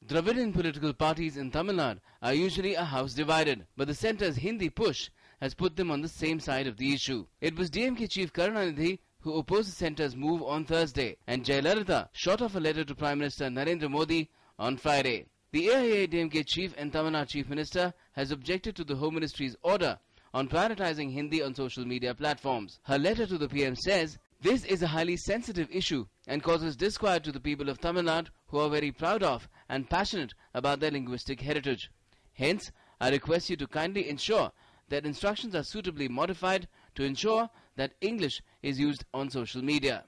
Dravidian political parties in Tamil Nadu are usually a house divided, but the centre's Hindi push has put them on the same side of the issue. It was DMK chief Karunanidhi who opposed the centre's move on Thursday, and Jayalalitha shot off a letter to Prime Minister Narendra Modi on Friday. The AIA-DMK chief and Tamil Nadu chief minister has objected to the Home Ministry's order on prioritizing Hindi on social media platforms. Her letter to the PM says, "This is a highly sensitive issue and causes disquiet to the people of Tamil Nadu who are very proud of and passionate about their linguistic heritage. Hence, I request you to kindly ensure that instructions are suitably modified to ensure that English is used on social media."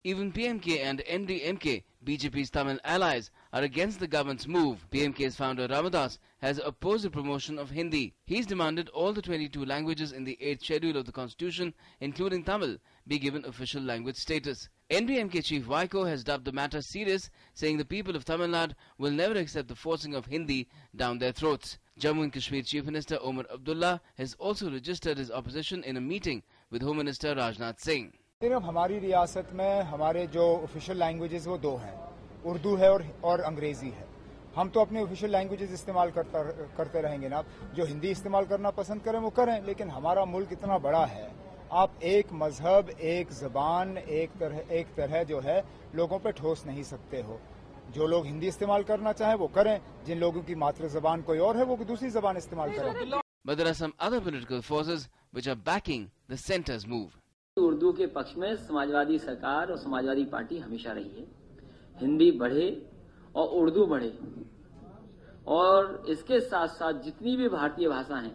Even PMK and MDMK, BJP's Tamil allies, are against the government's move. PMK's founder Ramadas has opposed the promotion of Hindi. He's demanded all the 22 languages in the 8th schedule of the constitution, including Tamil, be given official language status. NDMK chief Vaiko has dubbed the matter serious, saying the people of Tamil Nadu will never accept the forcing of Hindi down their throats. Jammu and Kashmir Chief Minister Omar Abdullah has also registered his opposition in a meeting with Home Minister Rajnath Singh. हमारी रियासत में हमारे जो official languages वो दो हैं, उर्दू है और अंग्रेजी है। हम तो अपने ऑफिशियल लैंग्वेजेस इस्तेमाल करते रहेंगे ना। जो हिंदी इस्तेमाल करना पसंद करें वो करें, लेकिन हमारा मुल्क इतना बड़ा है, आप एक मजहब, एक जबान, एक तरह जो है लोगों पे ठोस नहीं सकते हो। जो लोग हिंदी इस्तेमाल करना चाहें वो करें, जिन लोगों की मातृ जबान कोई और है वो दूसरी जबान इस्तेमाल करें। But there are some other political forces which are backing the centre's move. Urdu के पक्ष में समाजवादी सरकार और समाजवादी पार्टी हमेशा रही है। हिंदी बढ़े और उर्दू बढ़े, और इसके साथ साथ जितनी भी भारतीय भाषा हैं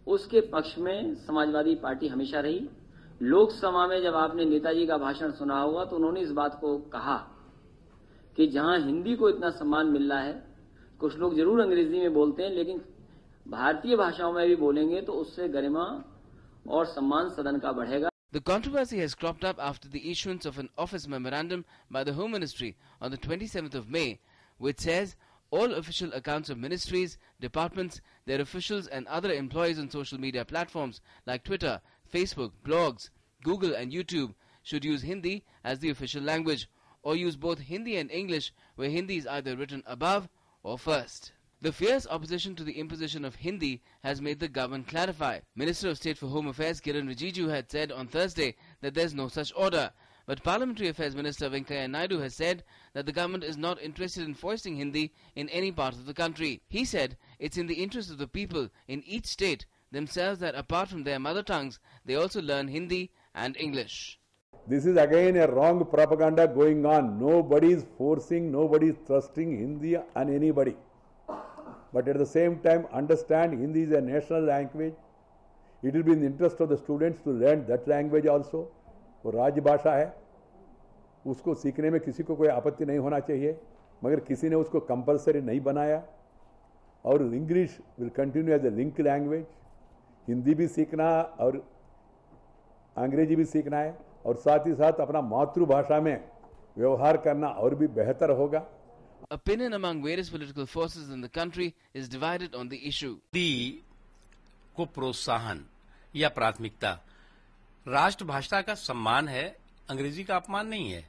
उसके पक्ष में समाजवादी पार्टी हमेशा रही। लोकसभा में जब आपने नेताजी का भाषण सुना होगा तो उन्होंने इस बात को कहा कि जहां हिंदी को इतना सम्मान मिल रहा है, कुछ लोग जरूर अंग्रेजी में बोलते हैं लेकिन भारतीय भाषाओं में भी बोलेंगे तो उससे गरिमा और सम्मान सदन का बढ़ेगा। The controversy has cropped up after the issuance of an office memorandum by the Home Ministry on the 27th of May, which says all official accounts of ministries, departments, their officials and other employees on social media platforms like Twitter, Facebook, blogs, Google and YouTube should use Hindi as the official language, or use both Hindi and English where Hindi is either written above or first. The fierce opposition to the imposition of Hindi has made the government clarify. Minister of State for Home Affairs Kiran Rijiju had said on Thursday that there is no such order. But Parliamentary Affairs Minister Venkaiah Naidu has said that the government is not interested in foisting Hindi in any part of the country. He said it's in the interest of the people in each state themselves that apart from their mother tongues, they also learn Hindi and English. This is again a wrong propaganda going on. Nobody is forcing, nobody is thrusting Hindi on anybody. But at the same time, understand Hindi is a national language. It will be in the interest of the students to learn that language also. वो राज्य भाषा है, उसको सीखने में किसी को कोई आपत्ति नहीं होना चाहिए, मगर किसी ने उसको कंपलसरी नहीं बनाया। और English will continue as a link language. Hindi भी सीखना और अंग्रेजी भी सीखना है, और साथ ही साथ अपना मातृभाषा में व्यवहार करना और भी बेहतर होगा। Opinion among various political forces in the country is divided on the issue. Hindi को प्रोत्साहन या प्राथमिकता राष्ट्रभाषा का सम्मान है, अंग्रेजी का अपमान नहीं है।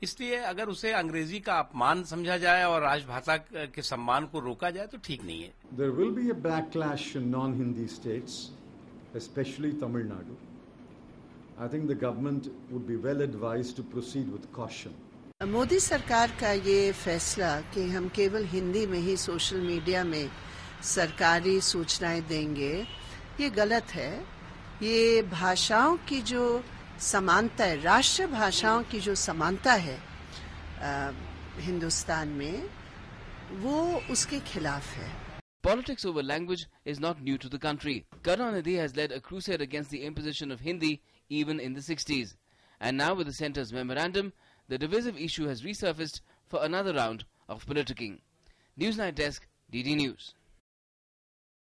इसलिए अगर उसे अंग्रेजी का अपमान समझा जाए और राष्ट्रभाषा के सम्मान को रोका जाए तो ठीक नहीं है। There will be a backlash in non-Hindi states, especially Tamil Nadu. I think the government would be well advised to proceed with caution. Modi सरकार का ये फैसला कि हम केवल हिंदी में ही सोशल मीडिया में सरकारी सूचनाएं देंगे, ये गलत है। ये भाषाओं की जो समानता है, राष्ट्र भाषाओं की जो समानता है हिंदुस्तान में, वो उसके खिलाफ है। Politics over language is not new to the country. Karunanidhi has led a crusade against the imposition of Hindi even in the 60s. And now with the centre's memorandum, the divisive issue has resurfaced for another round of politicking. Newsnight Desk, DD News.